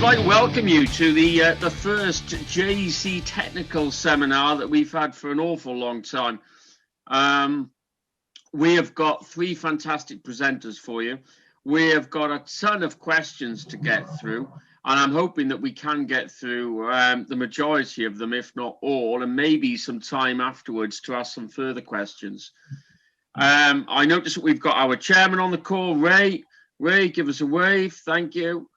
like to welcome you to the first JEC technical seminar that we've had for an awful long time. We have got three fantastic presenters for you. We have got a ton of questions to get through, and I'm hoping that we can get through the majority of them, if not all, and maybe some time afterwards to ask some further questions. I noticed that we've got our chairman on the call, Ray. Ray, give us a wave. Thank you.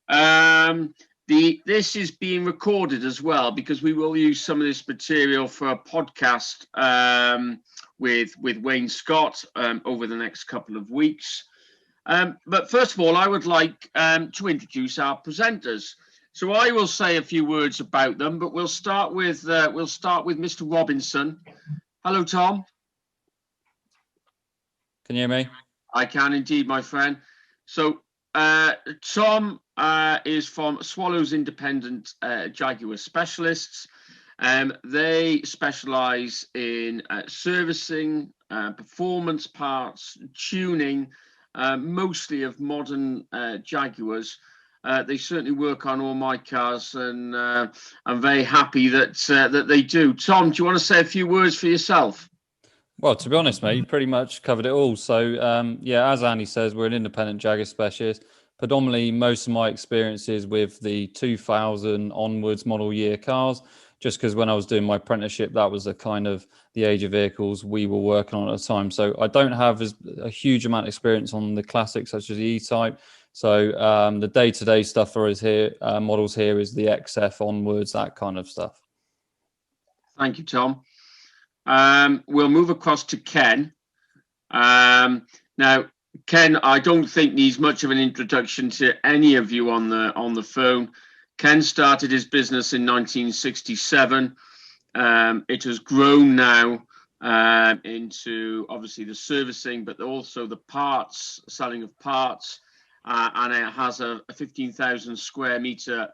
This is being recorded as well because we will use some of this material for a podcast with Wayne Scott over the next couple of weeks. But first of all, I would like to introduce our presenters. So I will say a few words about them, but we'll start with Mr. Robinson. Hello, Tom. Can you hear me? I can indeed, my friend. So Tom is from Swallows Independent Jaguar Specialists. They specialize in servicing, performance parts, tuning, mostly of modern Jaguars. They certainly work on all my cars, and I'm very happy that they do. Tom, do you want to say a few words for yourself? Well, to be honest, mate, you pretty much covered it all. So, yeah, as Andy says, we're an independent Jaguar specialist. Predominantly, most of my experiences with the 2000 onwards model year cars, just because when I was doing my apprenticeship, that was the kind of the age of vehicles we were working on at the time. So I don't have a huge amount of experience on the classics such as the E-Type. So the day-to-day stuff for us here, models here is the XF onwards, that kind of stuff. Thank you, Tom. We'll move across to Ken. Now, Ken, I don't think needs much of an introduction to any of you on the phone. Ken started his business in 1967. It has grown now into obviously the servicing, but also the parts, selling of parts, and it has a 15,000 square meter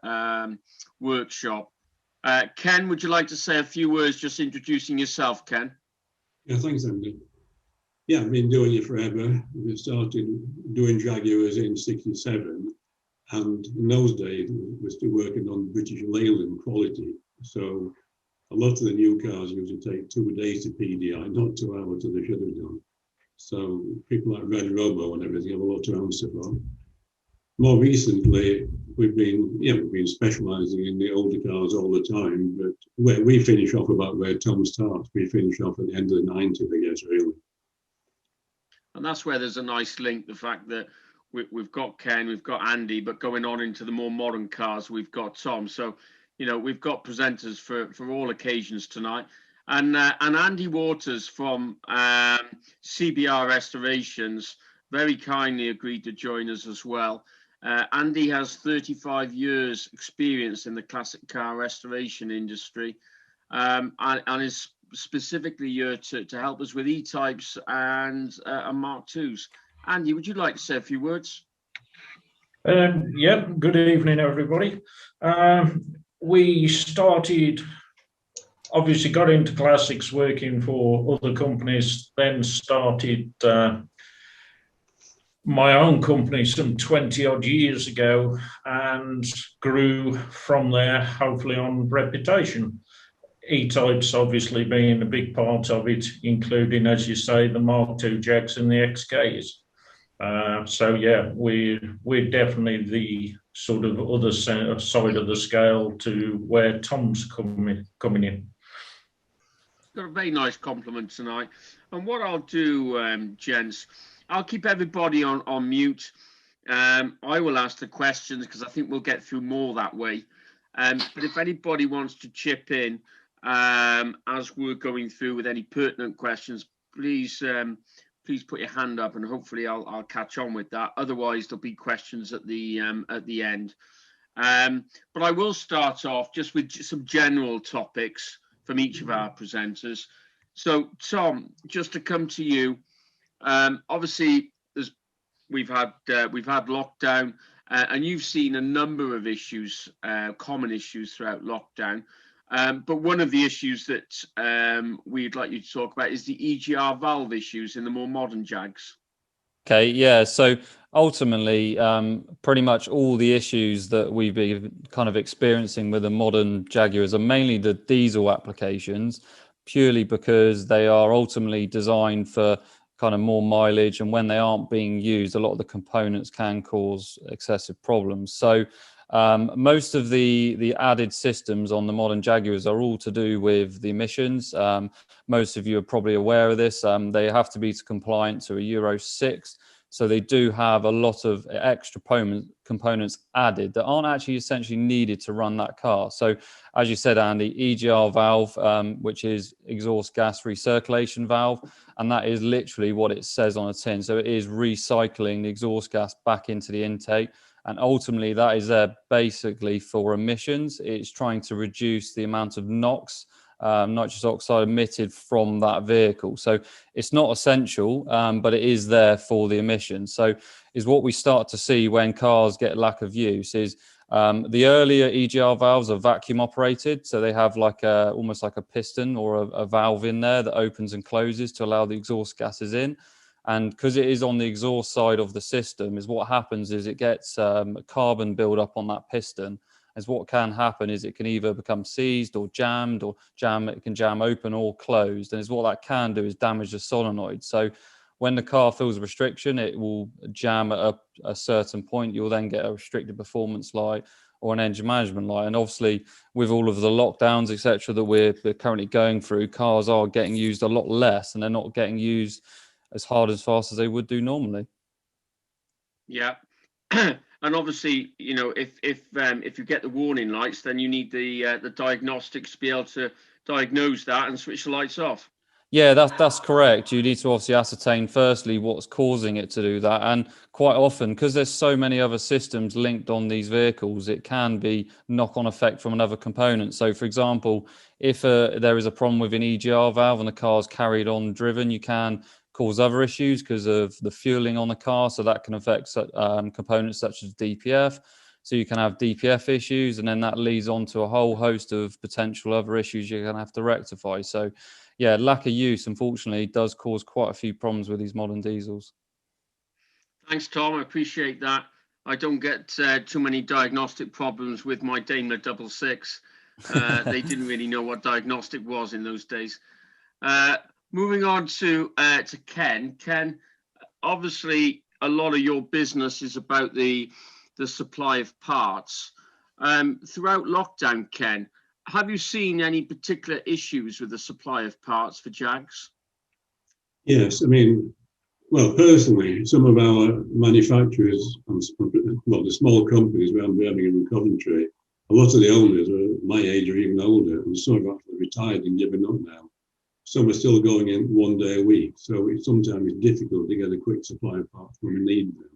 workshop. Ken, would you like to say a few words just introducing yourself, Ken? Yeah, thanks, Andy. Yeah, I've been doing it forever. We started doing Jaguars in '67, and in those days we're still working on British Leyland quality. So a lot of the new cars usually take 2 days to PDI, not 2 hours as they should have done. So people like Red Robo and everything have a lot to answer for. More recently, we've been specialising in the older cars all the time, but where we finish off about where Tom starts, we finish off at the end of the 90s, I guess, really. And that's where there's a nice link, the fact that we've got Ken, we've got Andy, but going on into the more modern cars, we've got Tom. So, you know, we've got presenters for all occasions tonight. And Andy Waters from CBR Restorations very kindly agreed to join us as well. Andy has 35 years experience in the classic car restoration industry, and is specifically here to help us with E-Types and Mark IIs. Andy, would you like to say a few words? Yeah, good evening, everybody. We started, obviously got into classics working for other companies, then started my own company some 20 odd years ago and grew from there, hopefully on reputation. E-Types obviously being a big part of it, including, as you say, the Mark II Jags and the XKs. So yeah, we're definitely the sort of other side of the scale to where Tom's coming in. Got a very nice compliment tonight. And what I'll do, gents, I'll keep everybody on mute. I will ask the questions because I think we'll get through more that way. But if anybody wants to chip in as we're going through with any pertinent questions, please put your hand up, and hopefully I'll catch on with that. Otherwise, there'll be questions at the end. But I will start off just with some general topics from each of our presenters. So, Tom, just to come to you, obviously we've had lockdown, and you've seen a number of issues, common issues throughout lockdown. But one of the issues that we'd like you to talk about is the Egr Valve issues in the more modern Jags. Okay, yeah. So ultimately, pretty much all the issues that we've been kind of experiencing with the modern Jaguars are mainly the diesel applications, purely because they are ultimately designed for kind of more mileage, and when they aren't being used, a lot of the components can cause excessive problems. So most of the added systems on the modern Jaguars are all to do with the emissions. Most of you are probably aware of this. They have to be compliant to a Euro 6. So they do have a lot of extra components added that aren't actually essentially needed to run that car. So as you said, Andy, EGR valve, which is exhaust gas recirculation valve, and that is literally what it says on a tin. So it is recycling the exhaust gas back into the intake. And ultimately that is there basically for emissions. It's trying to reduce the amount of NOx, nitrous oxide emitted from that vehicle. So it's not essential, but it is there for the emissions. So is what we start to see when cars get lack of use is the earlier EGR valves are vacuum operated. So they have like almost like a piston or a valve in there that opens and closes to allow the exhaust gases in. And because it is on the exhaust side of the system, is what happens is it gets carbon buildup on that piston. As what can happen is it can either become seized or jammed, or it can jam open or closed. And is what that can do is damage the solenoid. So when the car feels a restriction, it will jam at a certain point. You'll then get a restricted performance light or an engine management light. And obviously with all of the lockdowns, etc., that we're currently going through, cars are getting used a lot less, and they're not getting used as hard as fast as they would do normally. Yeah. And obviously, you know, if you get the warning lights, then you need the diagnostics to be able to diagnose that and switch the lights off. Yeah, that's correct. You need to obviously ascertain firstly what's causing it to do that, and quite often, because there's so many other systems linked on these vehicles, it can be knock-on effect from another component. So, for example, if there is a problem with an EGR valve and the car's carried on driven, you can cause other issues because of the fueling on the car. So that can affect components such as DPF. So you can have DPF issues, and then that leads on to a whole host of potential other issues you're going to have to rectify. So yeah, lack of use, unfortunately, does cause quite a few problems with these modern diesels. Thanks, Tom. I appreciate that. I don't get too many diagnostic problems with my Daimler 66. They didn't really know what diagnostic was in those days. Moving on to Ken. Ken, obviously, a lot of your business is about the supply of parts. Throughout lockdown, Ken, have you seen any particular issues with the supply of parts for Jags? Yes, I mean, well, personally, some of our manufacturers, well, the small companies around Birmingham and Coventry, a lot of the owners are my age or even older, and some have actually retired and given up now. Some are still going in 1 day a week, so sometimes it's difficult to get a quick supply of parts when we need them.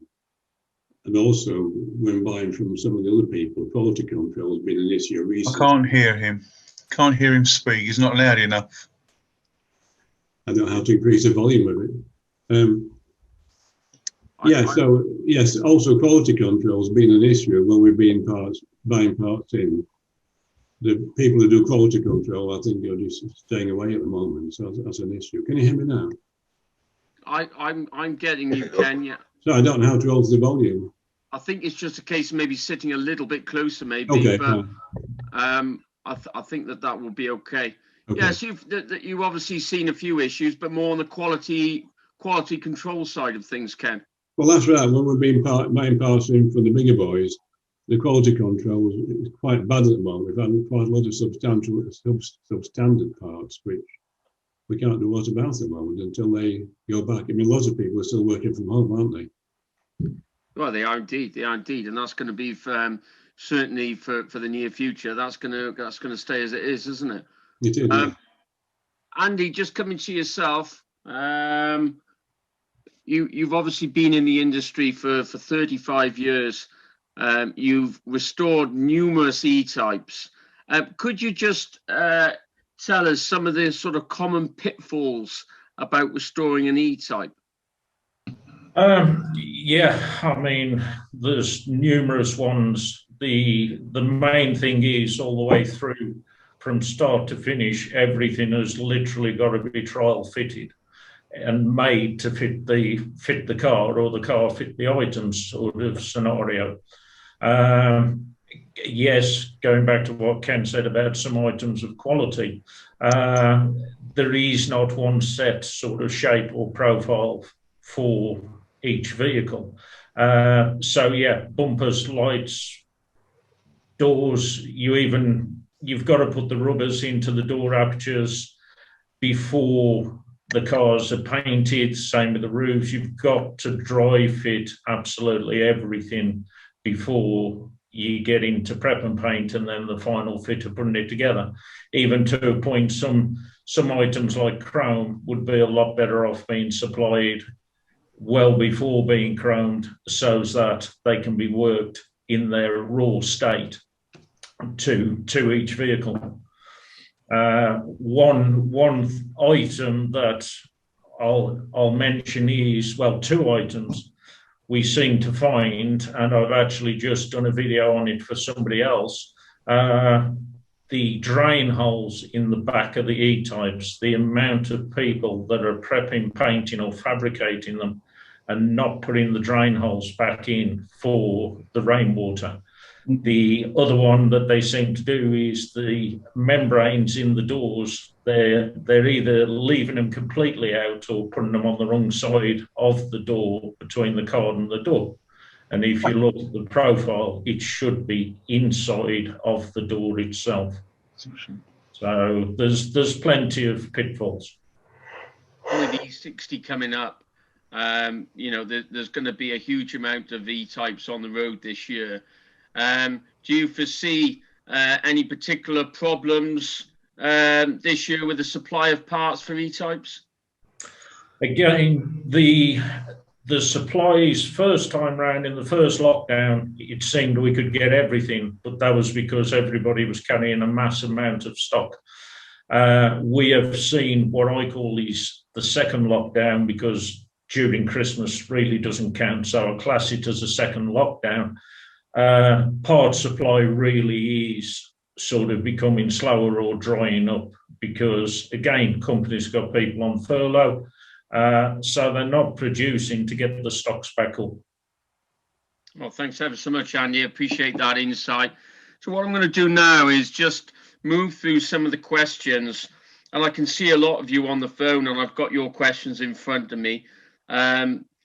And also, when buying from some of the other people, quality control has been an issue recently. I can't hear him. Can't hear him speak. He's not loud enough. I don't know how to increase the volume of it. So yes, also quality control has been an issue when we've been buying parts in. The people who do quality control, I think, are just staying away at the moment, so that's an issue. Can you hear me now? I'm getting you, Ken. Yeah. So I don't know how to alter the volume. I think it's just a case of maybe sitting a little bit closer, maybe. Okay. But I think that will be okay. Okay. Yes, you've obviously seen a few issues, but more on the quality control side of things, Ken. Well, that's right. When we've been buying parts in for the bigger boys, the quality control is quite bad at the moment. We've had quite a lot of substandard parts, which we can't do a lot about at the moment until they go back. I mean, lots of people are still working from home, aren't they? Well, they are indeed. They are indeed, and that's going to be certainly for the near future. That's going to stay as it is, isn't it? It is. Yeah. Andy, just coming to yourself. You've obviously been in the industry for 35 years. You've restored numerous E-types. Could you just tell us some of the sort of common pitfalls about restoring an E-type? Yeah, I mean, there's numerous ones. The main thing is all the way through, from start to finish, everything has literally got to be trial fitted. and made to fit the car, or the car fit the items sort of scenario. Yes, going back to what Ken said about some items of quality, there is not one set sort of shape or profile for each vehicle. So yeah, bumpers, lights, doors, you've got to put the rubbers into the door apertures before the cars are painted. Same with the roofs. You've got to dry fit absolutely everything before you get into prep and paint, and then the final fit of putting it together. Even to a point, some items like chrome would be a lot better off being supplied well before being chromed, so that they can be worked in their raw state to each vehicle. One item that I'll mention is, well, two items we seem to find, and I've actually just done a video on it for somebody else. The drain holes in the back of the E-types, the amount of people that are prepping, painting or fabricating them and not putting the drain holes back in for the rainwater. The other one that they seem to do is the membranes in the doors. They're either leaving them completely out or putting them on the wrong side of the door, between the card and the door. And if you look at the profile, it should be inside of the door itself. So there's plenty of pitfalls. With E60 coming up, you know, there's going to be a huge amount of E-types on the road this year. Do you foresee any particular problems this year with the supply of parts for E-types? Again, the supplies first time round in the first lockdown, it seemed we could get everything, but that was because everybody was carrying a mass amount of stock. We have seen what I call the second lockdown, because during Christmas really doesn't count, so I class it as a second lockdown. Part supply really is sort of becoming slower or drying up, because again, companies got people on furlough, so they're not producing to get the stocks back up. Well, thanks ever so much, Andy. Appreciate that insight. So what I'm going to do now is just move through some of the questions, and I can see a lot of you on the phone, and I've got your questions in front of me.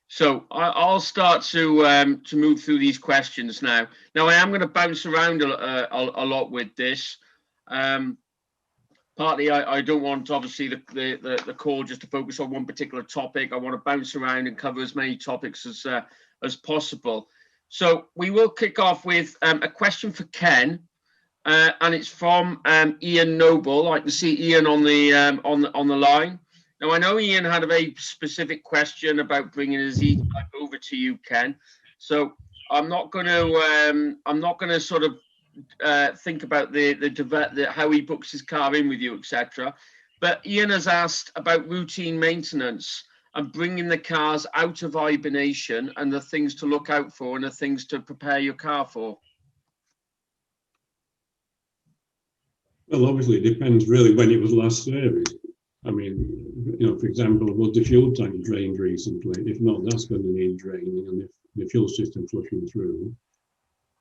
So I'll start to move through these questions now. Now, I am going to bounce around a lot with this. Partly, I don't want, obviously, the call just to focus on one particular topic. I want to bounce around and cover as many topics as possible. So we will kick off with a question for Ken, and it's from Ian Noble. I can see Ian on the line. Now, I know Ian had a very specific question about bringing his E-type over to you, Ken. So I'm not going to sort of think about how he books his car in with you, etc. But Ian has asked about routine maintenance and bringing the cars out of hibernation, and the things to look out for and the things to prepare your car for. Well, obviously, it depends really when it was last serviced. I mean, you know, for example, was the fuel tank drained recently? If not, that's going to need draining, and if the fuel system flushing through.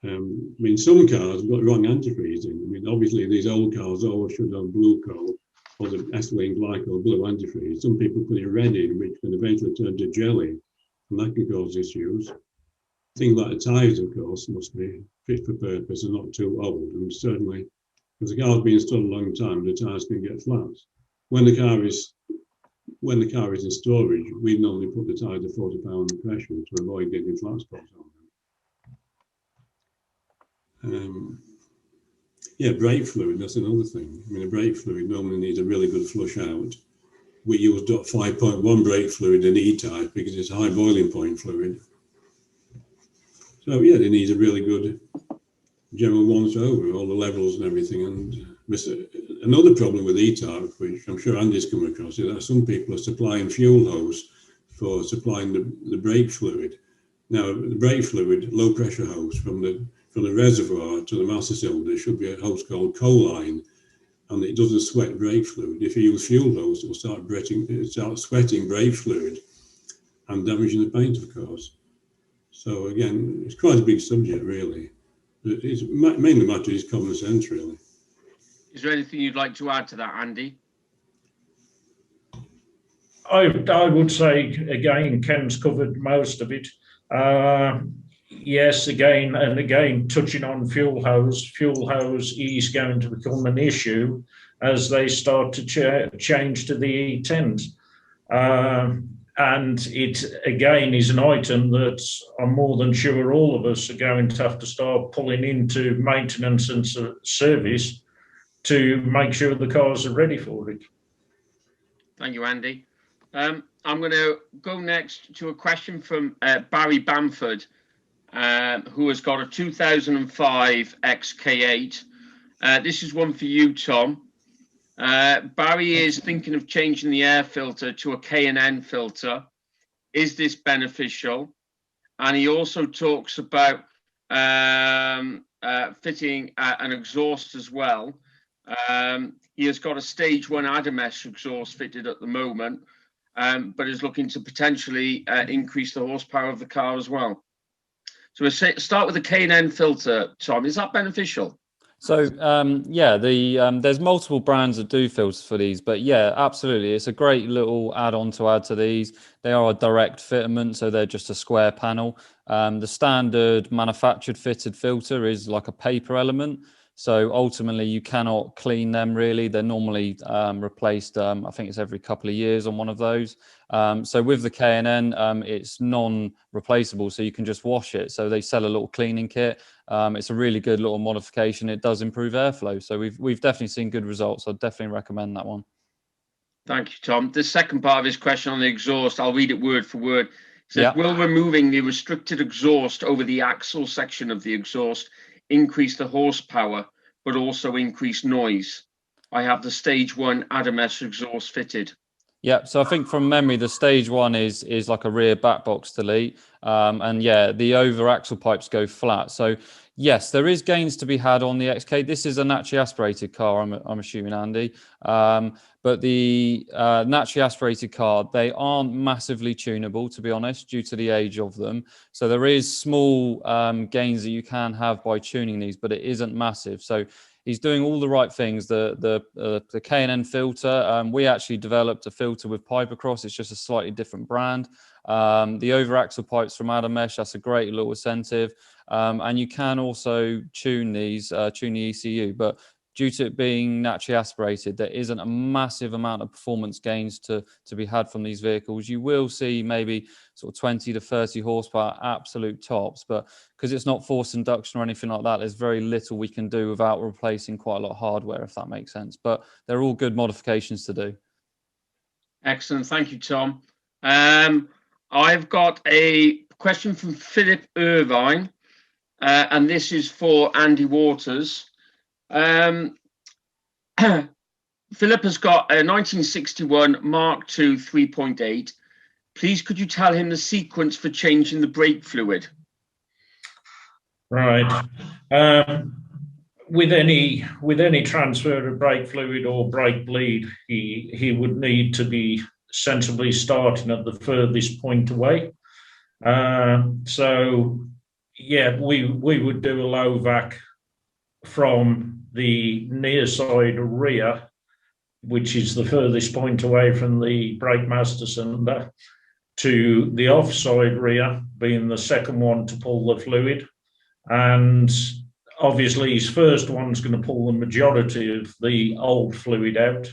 I mean, some cars have got wrong antifreeze in. I mean, obviously, these old cars always should have blue coal or the ethylene glycol blue antifreeze. Some people put it red in, which can eventually turn to jelly, and that can cause issues. Things like the tyres, of course, must be fit for purpose and not too old. And certainly, if the car's been stored a long time, the tyres can get flat. When the car is in storage, we normally put the tyres at 40 pound pressure to avoid getting flat spots on them. Yeah, brake fluid, that's another thing. I mean, a brake fluid normally needs a really good flush out. We use 5.1 brake fluid in E-type because it's high boiling point fluid. So yeah, it needs a really good general once over, all the levels and everything. And another problem with E-type, which I'm sure Andy's come across, is that some people are supplying fuel hose for supplying the brake fluid. Now, the brake fluid, low pressure hose from the reservoir to the master cylinder should be a hose called choline. and it doesn't sweat brake fluid. If you use fuel hose, it'll start sweating brake fluid and damaging the paint, of course. So again, it's quite a big subject, really. But it's mainly a matter of common sense, really. Is there anything you'd like to add to that, Andy? I would say, again, Ken's covered most of it. Yes, again, touching on fuel hose is going to become an issue as they start to change to the E10s. And it, again, is an item that I'm more than sure all of us are going to have to start pulling into maintenance and service to make sure the cars are ready for it. Thank you, Andy. I'm going to go next to a question from Barry Bamford, who has got a 2005 XK8. This is one for you, Tom. Barry is thinking of changing the air filter to a K&N filter. Is this beneficial? And he also talks about fitting an exhaust as well. He has got a stage 1 Adamesh exhaust fitted at the moment, but is looking to potentially increase the horsepower of the car as well. So we'll start with the K&N filter, Tom. Is that beneficial? So yeah, there's multiple brands that do filters for these, but yeah, absolutely, it's a great little add-on to add to these. They are a direct fitment, so they're just a square panel. The standard manufactured fitted filter is like a paper element, so ultimately you cannot clean them really. They're normally replaced, I think it's every couple of years on one of those. So with the K&N, it's non-replaceable, so you can just wash it. So they sell a little cleaning kit. It's a really good little modification. It does improve airflow. So we've definitely seen good results. I'd definitely recommend that one. Thank you, Tom. The second part of his question on the exhaust, I'll read it word for word. It says, will removing the restricted exhaust over the axle section of the exhaust increase the horsepower, but also increase noise? I have the stage 1 Adamesh exhaust fitted. Yeah, so I think from memory, the stage 1 is like a rear back box delete. And yeah, the over axle pipes go flat. So yes, there is gains to be had on the XK. This is a naturally aspirated car, I'm assuming, Andy. But the naturally aspirated car, they aren't massively tunable, to be honest, due to the age of them. So there is small gains that you can have by tuning these, but it isn't massive. So he's doing all the right things. The K&N filter, we actually developed a filter with pipe across. It's just a slightly different brand. The over axle pipes from Adamesh, that's a great little incentive. And you can also tune these, tune the ECU, but due to it being naturally aspirated, there isn't a massive amount of performance gains to be had from these vehicles. You will see maybe sort of 20 to 30 horsepower absolute tops, but because it's not forced induction or anything like that, there's very little we can do without replacing quite a lot of hardware, if that makes sense. But they're all good modifications to do. Excellent. Thank you, Tom. I've got a question from Philip Irvine, and this is for Andy Waters. Philip has got a 1961 Mark II 3.8. Please, could you tell him the sequence for changing the brake fluid? Right. With any transfer of brake fluid or brake bleed, he would need to be sensibly starting at the furthest point away. So yeah, we would do a low vac from the near side rear, which is the furthest point away from the brake master cylinder, to the offside rear, being the second one to pull the fluid. And obviously his first one's going to pull the majority of the old fluid out,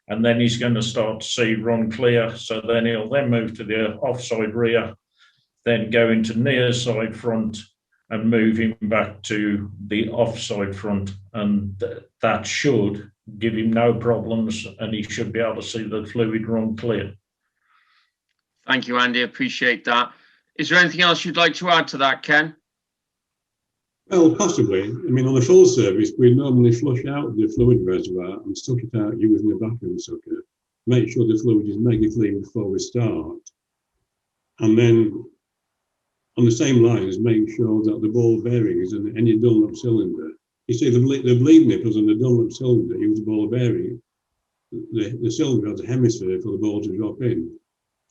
and then he's going to start to see run clear. So then he'll then move to the offside rear, then go into near side front and move him back to the offside front. And that should give him no problems, and he should be able to see the fluid run clear. Thank you, Andy. Appreciate that. Is there anything else you'd like to add to that, Ken? Well, possibly. I mean, on a full service, we normally flush out the fluid reservoir and suck it out using a vacuum sucker. Make sure the fluid is mega clean before we start. And then, on the same lines, make sure that the ball bearings and any Dunlop cylinder You see, the bleed nipples and the Dunlop cylinder use a ball bearing. The cylinder has a hemisphere for the ball to drop in.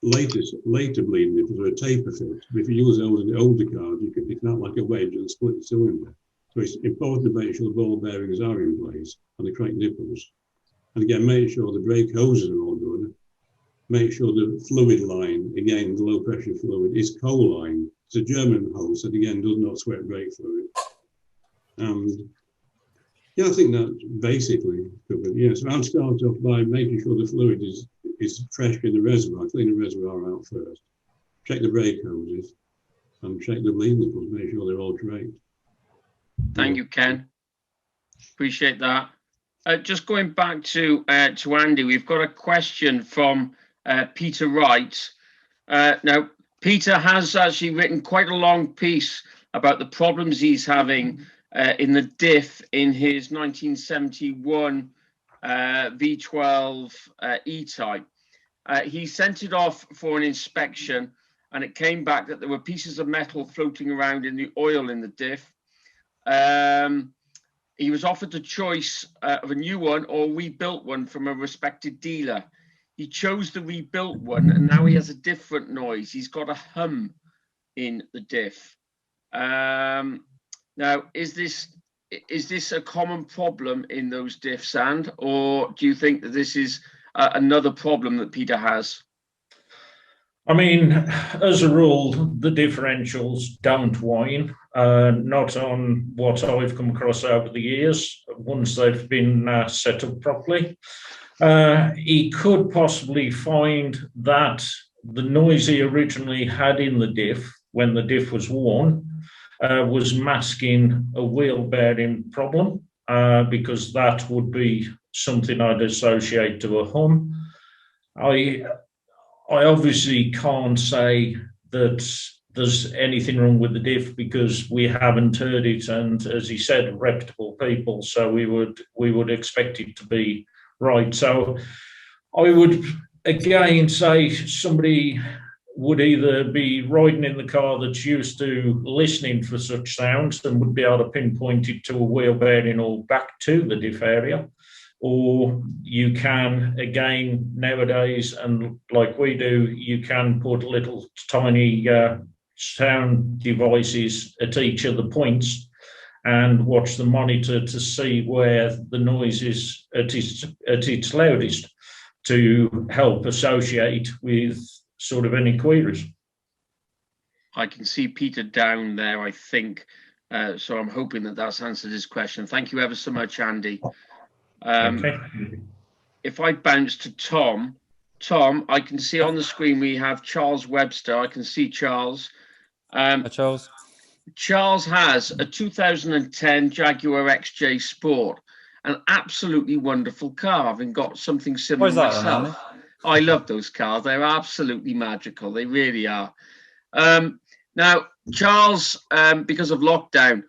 Later bleed nipples are a taper fit. But if you use those in the older cars, you can act like a wedge and split the cylinder. So it's important to make sure the ball bearings are in place and the correct nipples. And again, make sure the brake hoses are all good. Make sure the fluid line, again, the low pressure fluid, is coal-line. It's a German hose that, again, does not sweat brake fluid. And yeah, I think that's basically covered. Yeah, so I'll start off by making sure the fluid is fresh in the reservoir, clean the reservoir out first. Check the brake hoses and check the bleed nipples, make sure they're all correct. Thank you, Ken. Appreciate that. Just going back to Andy, we've got a question from Peter Wright. Now, Peter has actually written quite a long piece about the problems he's having in the diff in his 1971 V12 E-Type. He sent it off for an inspection, and it came back that there were pieces of metal floating around in the oil in the diff. He was offered the choice of a new one or rebuilt one from a respected dealer. He chose the rebuilt one, and now he has a different noise. He's got a hum in the diff. Now, is this a common problem in those diffs, and or do you think that this is another problem that Peter has? I mean, as a rule, the differentials don't whine, not on what I've come across over the years, once they've been set up properly. He could possibly find that the noise he originally had in the diff, when the diff was worn, was masking a wheel bearing problem, because that would be something I'd associate to a hum. I obviously can't say that there's anything wrong with the diff because we haven't heard it, and as he said, reputable people, so we would expect it to be right. So I would again say somebody would either be riding in the car that's used to listening for such sounds and would be able to pinpoint it to a wheel bearing or back to the diff area, or you can, again, nowadays, and like we do, you can put little tiny sound devices at each of the points and watch the monitor to see where the noise is at its loudest to help associate with sort of any queries. I can see Peter down there, I think, so I'm hoping that that's answered his question. Thank you ever so much, Andy. Okay. If I bounce to Tom, I can see on the screen we have Charles Webster. I can see Charles. Hi, Charles. Charles has a 2010 Jaguar XJ Sport, an absolutely wonderful car. Having got something similar myself. I love those cars. They're absolutely magical. They really are. Now, Charles, because of lockdown,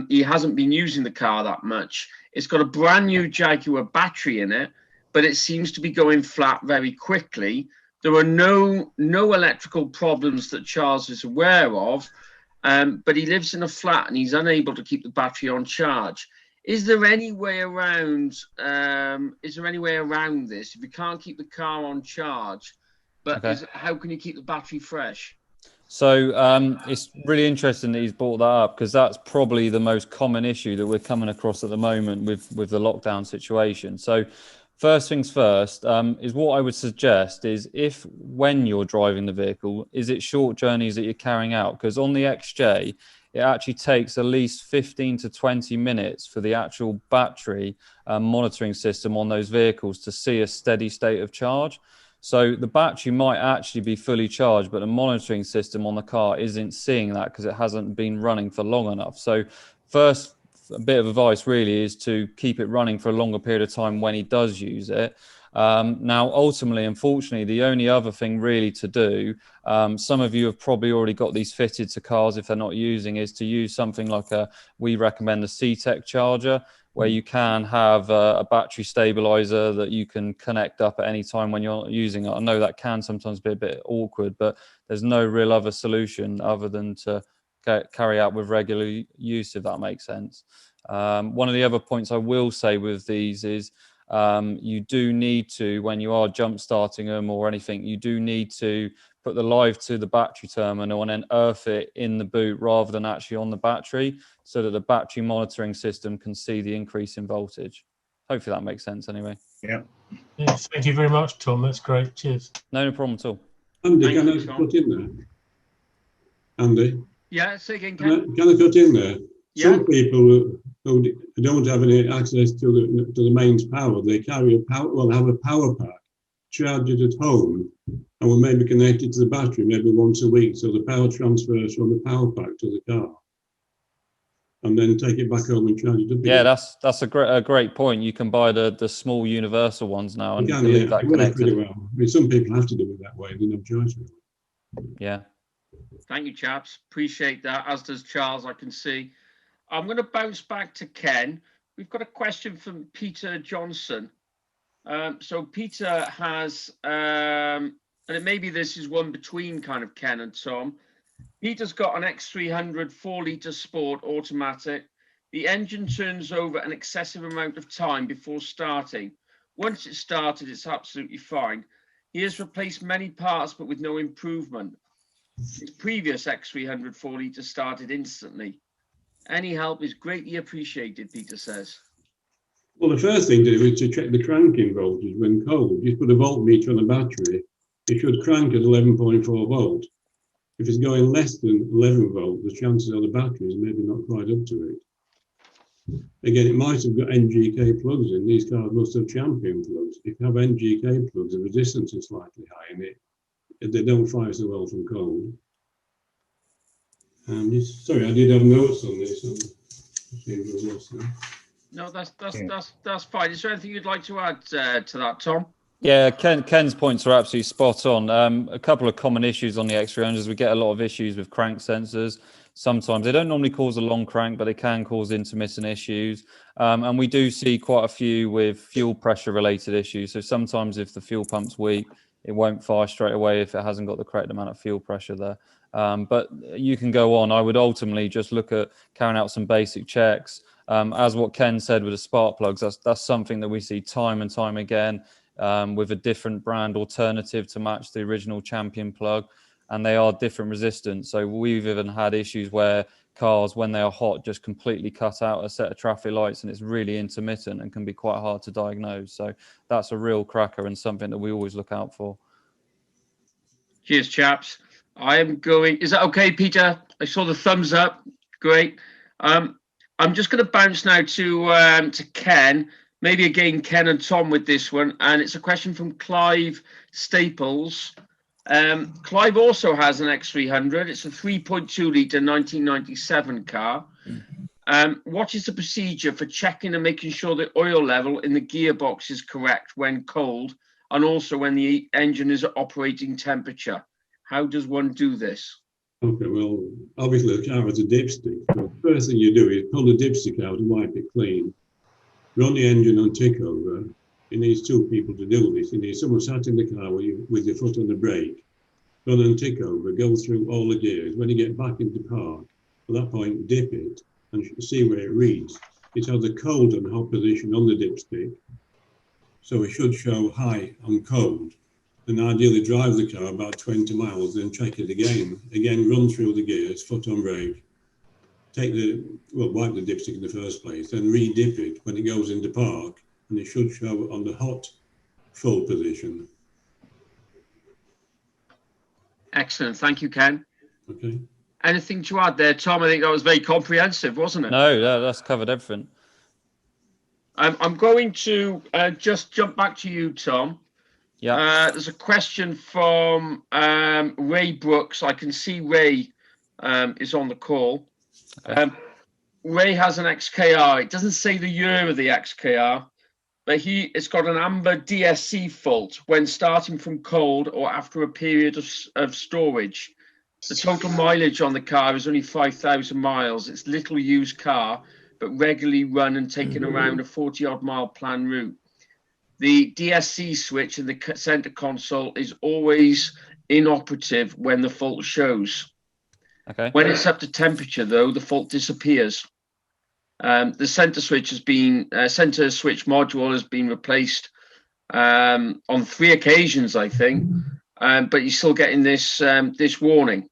he hasn't been using the car that much. It's got a brand new Jaguar battery in it, but it seems to be going flat very quickly. There are no electrical problems that Charles is aware of, but he lives in a flat and he's unable to keep the battery on charge. Is there any way around? Is there any way around this? If you can't keep the car on charge, but okay, how can you keep the battery fresh? So it's really interesting that he's brought that up, because that's probably the most common issue that we're coming across at the moment with the lockdown situation. So first things first, is what I would suggest is, if when you're driving the vehicle, is it short journeys that you're carrying out? Because on the XJ, it actually takes at least 15 to 20 minutes for the actual battery monitoring system on those vehicles to see a steady state of charge. So the battery might actually be fully charged, but the monitoring system on the car isn't seeing that because it hasn't been running for long enough. So first bit of advice really is to keep it running for a longer period of time when he does use it. Now, ultimately, unfortunately, the only other thing really to do, some of you have probably already got these fitted to cars if they're not using, is to use something like we recommend the JEC Tech charger, where you can have a battery stabilizer that you can connect up at any time when you're not using it. I know that can sometimes be a bit awkward, but there's no real other solution other than to carry out with regular use, if that makes sense. One of the other points I will say with these is you do need to, when you are jump starting them or anything, you do need to put the live to the battery terminal and then earth it in the boot rather than actually on the battery, so that the battery monitoring system can see the increase in voltage. Hopefully that makes sense anyway. Yeah. Yes, thank you very much, Tom. That's great. Cheers. No problem at all. Andy, Thank can you, I Tom. put in there? Andy, Yeah, say again, Ken. can I put in there? Yeah. Some people who don't have any access to the mains power, they carry have a power pack, charge it at home, and will maybe connect it to the battery maybe once a week, so the power transfers from the power pack to the car, and then take it back home and charge it up again. Yeah, that's a great point. You can buy the small universal ones now and You can, leave yeah, that it works pretty connected. well. I mean, some people have to do it that way, they don't have choice. Yeah. Thank you, chaps. Appreciate that, as does Charles, I can see. I'm going to bounce back to Ken. We've got a question from Peter Johnson. So Peter has, and maybe this is one between kind of Ken and Tom. Peter's got an X300 4-litre Sport automatic. The engine turns over an excessive amount of time before starting. Once it's started, it's absolutely fine. He has replaced many parts, but with no improvement. His previous X300 4-litre started instantly. Any help is greatly appreciated, Peter says. Well, the first thing to do is to check the cranking voltage when cold. You put a voltmeter on the battery, it should crank at 11.4 volt. If it's going less than 11 volt, the chances are the battery is maybe not quite up to it. Again, it might have got NGK plugs in. These cars must have champion plugs. If you have NGK plugs, the resistance is slightly high in it. They don't fire so well from cold. Sorry, I did have notes on this. No, that's fine. Is there anything you'd like to add to that, Tom? Yeah, Ken's points are absolutely spot on. A couple of common issues on the X300s. We get a lot of issues with crank sensors. Sometimes they don't normally cause a long crank, but they can cause intermittent issues. And we do see quite a few with fuel pressure related issues. So sometimes if the fuel pump's weak, it won't fire straight away if it hasn't got the correct amount of fuel pressure there. But you can go on. I would ultimately just look at carrying out some basic checks. As what Ken said with the spark plugs, that's something that we see time and time again with a different brand alternative to match the original champion plug, and they are different resistance. So we've even had issues where cars, when they are hot, just completely cut out a set of traffic lights, and it's really intermittent and can be quite hard to diagnose. So that's a real cracker and something that we always look out for. Cheers, chaps. I am going. Is that okay, Peter? I saw the thumbs up. Great. I'm just going to bounce now to Ken. Maybe again, Ken and Tom with this one. And it's a question from Clive Staples. Clive also has an X300. It's a 3.2-litre 1997 car. What is the procedure for checking and making sure the oil level in the gearbox is correct when cold, and also when the engine is at operating temperature? How does one do this? Okay, well, obviously the car has a dipstick. So the first thing you do is pull the dipstick out and wipe it clean. Run the engine on tick over. It needs two people to do this. You need someone sat in the car with your foot on the brake. Run on tick over, go through all the gears. When you get back into park, at that point, dip it and see where it reads. It has a cold and hot position on the dipstick, so it should show high on cold. Then ideally drive the car about 20 miles, then check it again. Again, run through the gears, foot on brake. Wipe the dipstick in the first place, then re-dip it when it goes into park, and it should show on the hot full position. Excellent. Thank you, Ken. Okay. Anything to add there, Tom? I think that was very comprehensive, wasn't it? No, that's covered everything. I'm going to just jump back to you, Tom. Yeah. There's a question from Ray Brooks. I can see Ray is on the call. Okay. Ray has an XKR. It doesn't say the year of the XKR, but it's got an amber DSC fault when starting from cold or after a period of storage. The total mileage on the car is only 5,000 miles. It's little used car, but regularly run and taken around a 40-odd mile plan route. The DSC switch in the center console is always inoperative when the fault shows. Okay. When it's up to temperature, though, the fault disappears. The center switch has been center switch module has been replaced on 3 occasions, I think, but you're still getting this this warning.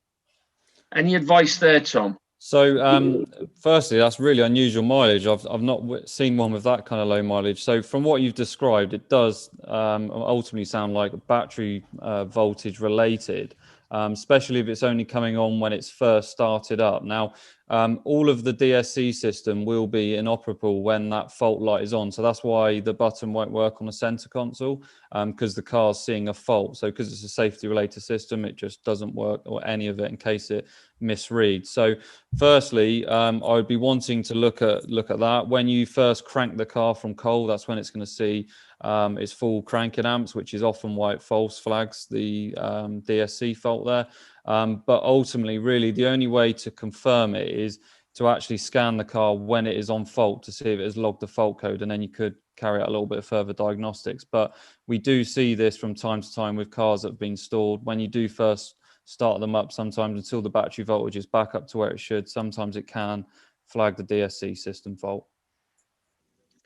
Any advice there, Tom? So, firstly, that's really unusual mileage. I've not seen one with that kind of low mileage. So, from what you've described, it does ultimately sound like battery voltage related, especially if it's only coming on when it's first started up. Now, all of the DSC system will be inoperable when that fault light is on. So that's why the button won't work on the center console, because the car's seeing a fault. So because it's a safety related system, it just doesn't work, or any of it, in case it misreads. So firstly, I would be wanting to look at that. When you first crank the car from cold, that's when it's going to see its full cranking amps, which is often why it false flags the DSC fault there. But ultimately, really, the only way to confirm it is to actually scan the car when it is on fault to see if it has logged the fault code, and then you could carry out a little bit of further diagnostics. But we do see this from time to time with cars that have been stored. When you do first start them up, sometimes until the battery voltage is back up to where it should, sometimes it can flag the DSC system fault.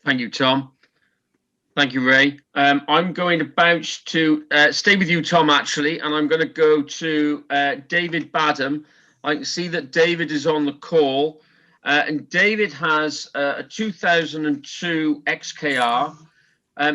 Thank you, Tom. Thank you, Ray. I'm going to bounce to stay with you, Tom, actually, and I'm going to go to David Badham. I can see that David is on the call, and David has a 2002 XKR.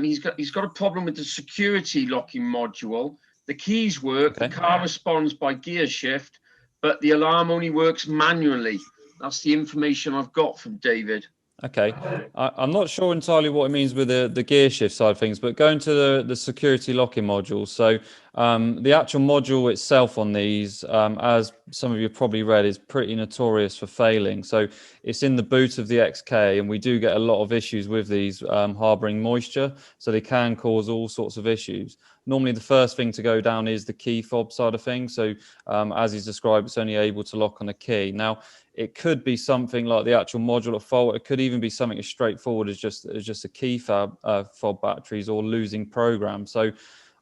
He's got a problem with the security locking module. The keys work, okay. The car responds by gear shift, but the alarm only works manually. That's the information I've got from David. Okay, I'm not sure entirely what it means with the gear shift side of things, but going to the security locking module. So the actual module itself on these, as some of you probably read, is pretty notorious for failing. So it's in the boot of the XK, and we do get a lot of issues with these harboring moisture. So they can cause all sorts of issues. Normally, the first thing to go down is the key fob side of things. So as he's described, it's only able to lock on a key. Now, it could be something like the actual module at fault. It could even be something as straightforward as just a key fob batteries or losing program. So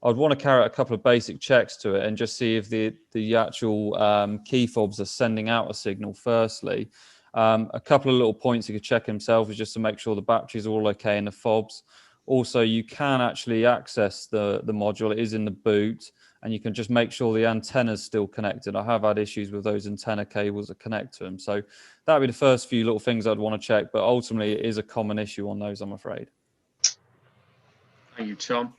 I'd want to carry out a couple of basic checks to it and just see if the actual key fobs are sending out a signal firstly. A couple of little points you could check himself is just to make sure the batteries are all okay in the fobs. Also, you can actually access the module. It is in the boot, and you can just make sure the antenna's still connected. I have had issues with those antenna cables that connect to them. So that'd be the first few little things I'd want to check, but ultimately it is a common issue on those, I'm afraid. Thank you, Tom.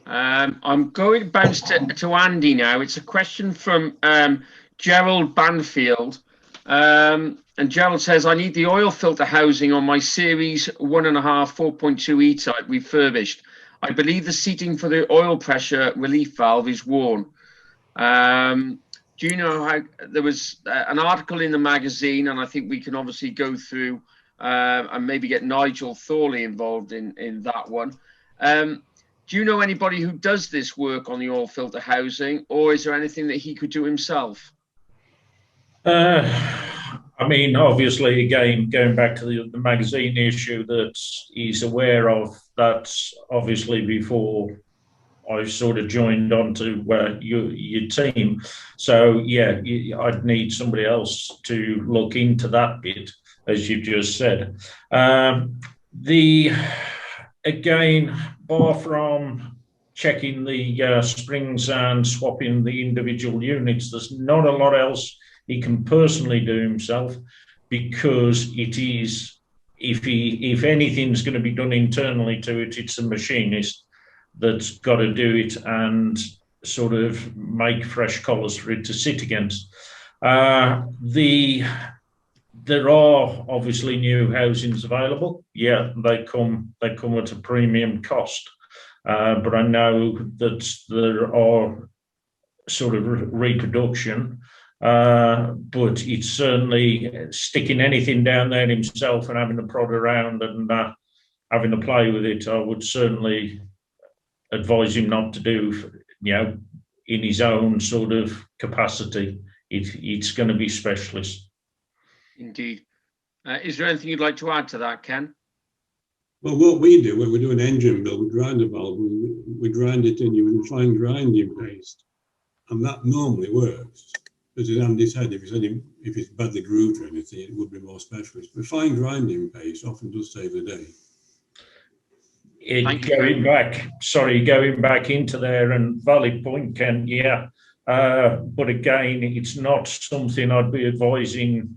I'm going to bounce to Andy now. It's a question from Gerald Banfield. And Gerald says, I need the oil filter housing on my Series 1.5 4.2 E-Type refurbished. I believe the seating for the oil pressure relief valve is worn. Do you know how there was an article in the magazine, and I think we can obviously go through and maybe get Nigel Thorley involved in that one. Do you know anybody who does this work on the oil filter housing, or is there anything that he could do himself? I mean, obviously, again, going back to the magazine issue that he's aware of, that's obviously before I sort of joined onto your team. So, yeah, I'd need somebody else to look into that bit, as you've just said. Again, bar from checking the springs and swapping the individual units, there's not a lot else he can personally do himself, because it is, if anything's going to be done internally to it, it's a machinist that's got to do it and sort of make fresh collars for it to sit against. There are obviously new housings available. Yeah, they come at a premium cost, but I know that there are sort of reproduction. But it's certainly sticking anything down there himself and having to prod around and having to play with it, I would certainly advise him not to do, in his own sort of capacity. It's going to be specialist. Indeed. Is there anything you'd like to add to that, Ken? Well, what we do when we do an engine build, we grind a valve, we grind it in using fine grinding paste, and that normally works. But as Andy said, if it's badly grooved or anything, it would be more specialist. But fine grinding paste often does save the day. Going back into there, and valid point, Ken, yeah. But again, it's not something I'd be advising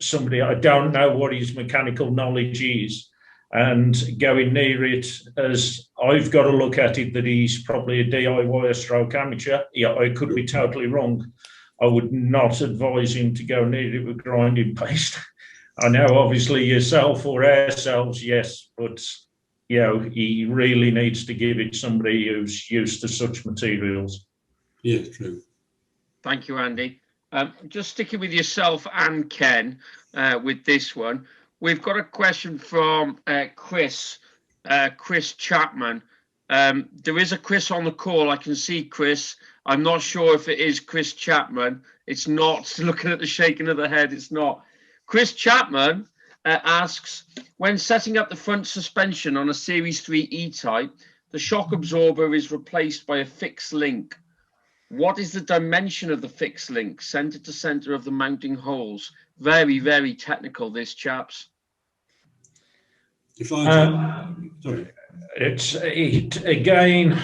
somebody. I don't know what his mechanical knowledge is, and going near it, as I've got to look at it, that he's probably a DIY stroke amateur. Yeah, I could be totally wrong. I would not advise him to go near it with grinding paste. I know, obviously, yourself or ourselves, yes, but you know, he really needs to give it somebody who's used to such materials. Yeah, true. Thank you, Andy. Just sticking with yourself and Ken with this one. We've got a question from Chris Chapman. There is a Chris on the call. I can see Chris. I'm not sure if it is Chris Chapman. It's not. Looking at the shaking of the head, it's not. Chris Chapman asks, when setting up the front suspension on a Series 3 E-Type, the shock absorber is replaced by a fixed link. What is the dimension of the fixed link, center to center of the mounting holes? Very, very technical, this, chaps. If I sorry. Again,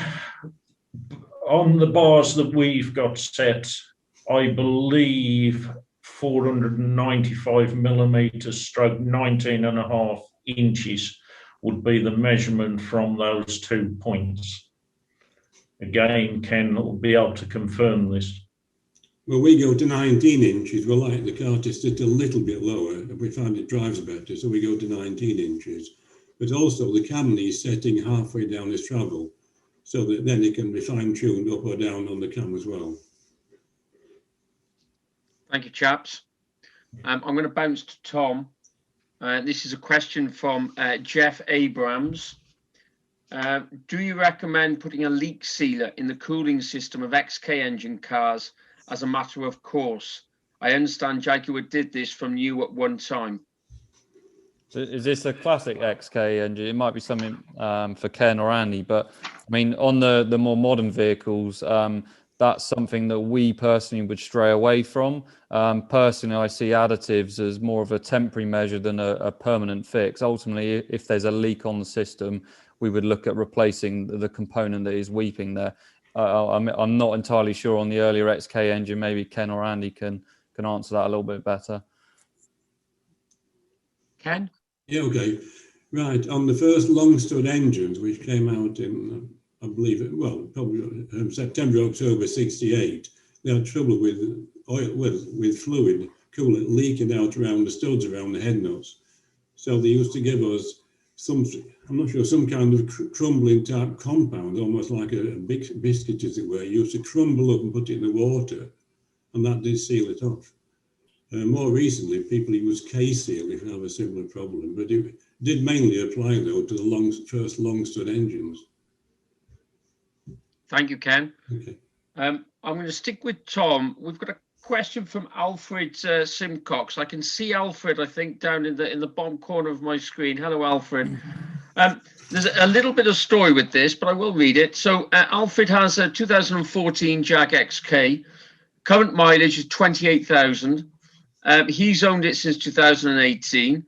on the bars that we've got set, I believe 495 millimeters stroke 19.5 inches would be the measurement from those 2 points. Again, Ken will be able to confirm this. Well, we go to 19 inches. We like the car to sit a little bit lower, and we find it drives better, so we go to 19 inches. But also the cam is setting halfway down its travel, so that then it can be fine-tuned up or down on the cam as well. Thank you, chaps. I'm going to bounce to Tom. This is a question from Jeff Abrams. Do you recommend putting a leak sealer in the cooling system of XK engine cars as a matter of course? I understand Jaguar did this from you at one time. So is this a classic XK engine? It might be something for Ken or Andy, but I mean, on the more modern vehicles, that's something that we personally would stray away from. Personally, I see additives as more of a temporary measure than a permanent fix. Ultimately, if there's a leak on the system, we would look at replacing the component that is weeping there. I'm not entirely sure on the earlier XK engine. Maybe Ken or Andy can answer that a little bit better. Ken? Yeah, okay. Right, on the first long stud engines, which came out in, I believe, well, probably September, October 68, they had trouble with oil, with fluid, coolant leaking out around the studs, around the head nuts. So they used to give us some, I'm not sure, some kind of crumbling type compound, almost like a big biscuit, as it were. You used to crumble up and put it in the water, and that did seal it off. More recently, people use K-Seal if you have a similar problem, but it did mainly apply, though, to the first long stud engines. Thank you, Ken. Okay. I'm going to stick with Tom. We've got a question from Alfred Simcox. I can see Alfred, I think, down in the bottom corner of my screen. Hello, Alfred. There's a little bit of story with this, but I will read it. So Alfred has a 2014 Jag XK. Current mileage is 28,000. He's owned it since 2018.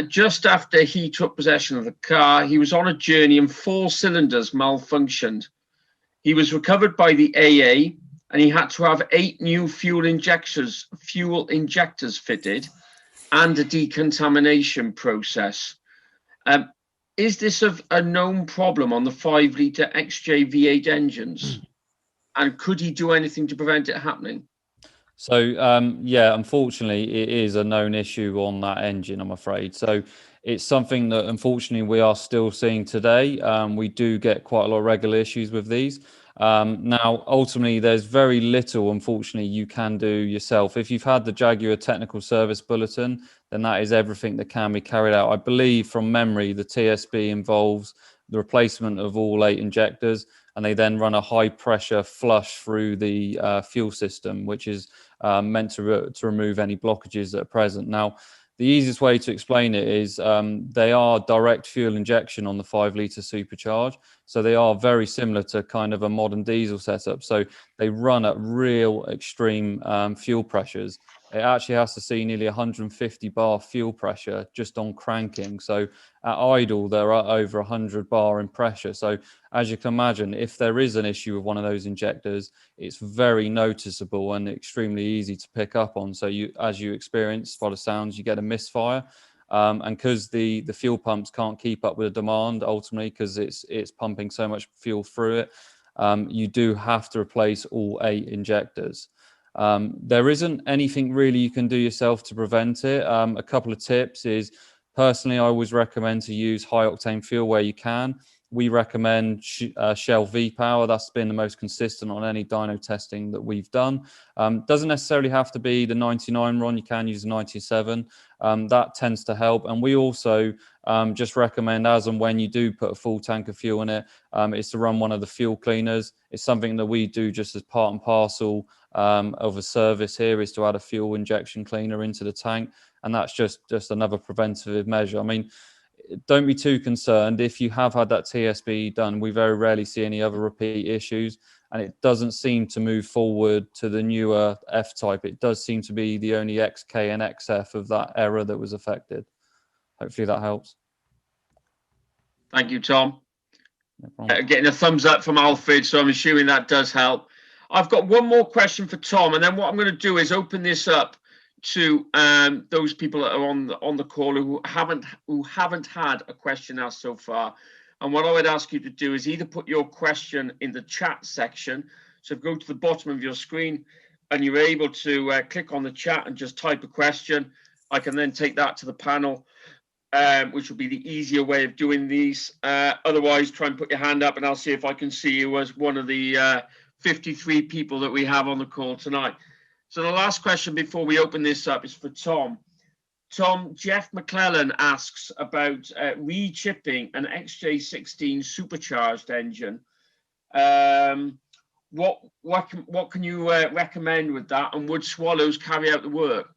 Just after he took possession of the car, he was on a journey and 4 cylinders malfunctioned. He was recovered by the AA, and he had to have 8 new fuel injectors fitted and a decontamination process. Is this a known problem on the 5-litre XJ V8 engines? And could he do anything to prevent it happening? So, yeah, unfortunately, it is a known issue on that engine, I'm afraid. So it's something that, unfortunately, we are still seeing today. We do get quite a lot of regular issues with these. Now, ultimately, there's very little, unfortunately, you can do yourself. If you've had the Jaguar Technical Service Bulletin, then that is everything that can be carried out. I believe, from memory, the TSB involves the replacement of all 8 injectors, and they then run a high-pressure flush through the fuel system, which is meant to remove any blockages that are present. Now, the easiest way to explain it is they are direct fuel injection on the 5-litre supercharge. So they are very similar to kind of a modern diesel setup. So they run at real extreme fuel pressures. It actually has to see nearly 150 bar fuel pressure just on cranking. So at idle, they're at over 100 bar in pressure. So as you can imagine, if there is an issue with one of those injectors, it's very noticeable and extremely easy to pick up on. So you, as you experience by the sounds, you get a misfire. And because the fuel pumps can't keep up with the demand ultimately, because it's pumping so much fuel through it, you do have to replace all 8 injectors. There isn't anything really you can do yourself to prevent it. A couple of tips is, personally, I always recommend to use high octane fuel where you can. We recommend Shell V-Power. That's been the most consistent on any dyno testing that we've done. Doesn't necessarily have to be the 99 RON. You can use the 97. That tends to help. And we also just recommend, as and when you do put a full tank of fuel in it, is to run one of the fuel cleaners. It's something that we do just as part and parcel of a service here, is to add a fuel injection cleaner into the tank. And that's just another preventative measure. I mean, don't be too concerned. If you have had that TSB done, we very rarely see any other repeat issues, and it doesn't seem to move forward to the newer F-type. It does seem to be the only XK and XF of that era that was affected. Hopefully that helps. Thank you, Tom. No Getting a thumbs up from Alfred, so I'm assuming that does help. I've got one more question for Tom, and then what I'm going to do is open this up to those people that are on the call who haven't had a question asked so far. And what I would ask you to do is either put your question in the chat section. So go to the bottom of your screen and you're able to click on the chat and just type a question. I can then take that to the panel, which will be the easier way of doing these. Otherwise, try and put your hand up and I'll see if I can see you as one of the 53 people that we have on the call tonight. So the last question before we open this up is for Tom. Tom, Jeff McClellan asks about re-chipping an XJ16 supercharged engine. What can you recommend with that, and would Swallows carry out the work?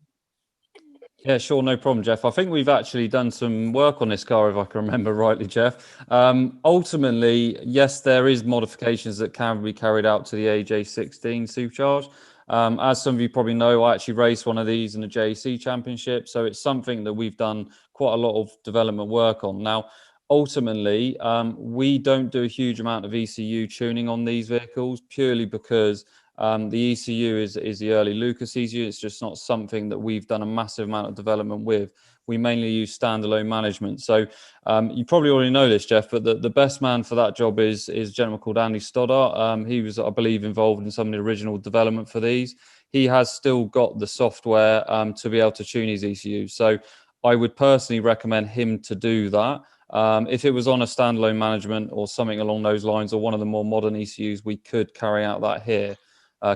Yeah, sure, no problem, Jeff. I think we've actually done some work on this car, if I can remember rightly, Jeff. Ultimately, yes, there is modifications that can be carried out to the AJ16 supercharged. As some of you probably know, I actually raced one of these in the JEC Championship, so it's something that we've done quite a lot of development work on. Now, ultimately, we don't do a huge amount of ECU tuning on these vehicles, purely because the ECU is the early Lucas ECU. It's just not something that we've done a massive amount of development with. We mainly use standalone management. So you probably already know this, Jeff, but the best man for that job is a gentleman called Andy Stoddart. He was, I believe, involved in some of the original development for these. He has still got the software to be able to tune his ECUs. So I would personally recommend him to do that. If it was on a standalone management or something along those lines, or one of the more modern ECUs, we could carry out that here.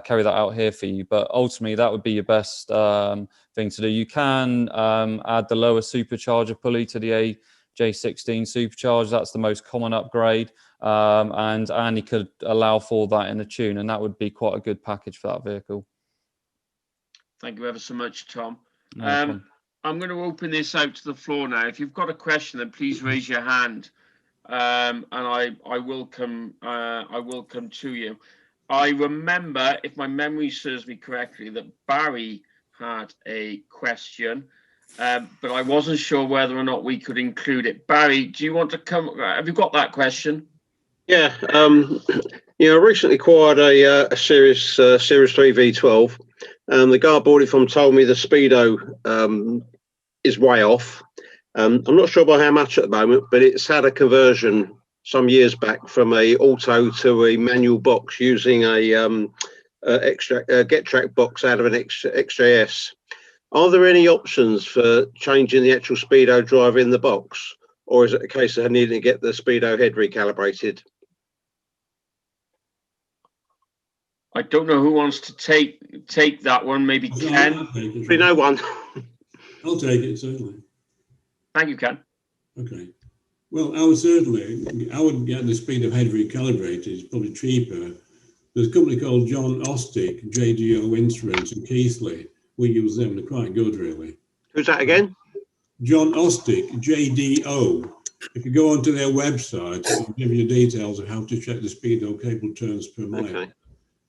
Carry that out here for you, but ultimately that would be your best thing to do. You can add the lower supercharger pulley to the AJ16 supercharger. That's the most common upgrade, and Andy could allow for that in the tune, and that would be quite a good package for that vehicle. Thank you ever so much, Tom. No I'm going to open this out to the floor now. If you've got a question, then please raise your hand, and I will come to you. I remember, if my memory serves me correctly, that Barry had a question, but I wasn't sure whether or not we could include it. Barry, do you want to come? Have you got that question? Yeah. I recently acquired a Series 3 V12. The guy I bought it from told me the speedo is way off. I'm not sure by how much at the moment, but it's had a conversion some years back from a auto to a manual box using a get track box out of an XJS. Are there any options for changing the actual speedo drive in the box, or is it a case of needing to get the speedo head recalibrated? I don't know who wants to take that one. Maybe Ken. No one. I'll take it, certainly. Thank you, Ken. Okay. Well, I would get the speed of head recalibrated. It's probably cheaper. There's a company called John Ostick, JGO Instruments in Keighley. We use them. They're quite good, really. Who's that again? John Ostick, JDO. If you go onto their website, it'll give you details of how to check the speedo cable turns per mile. Okay.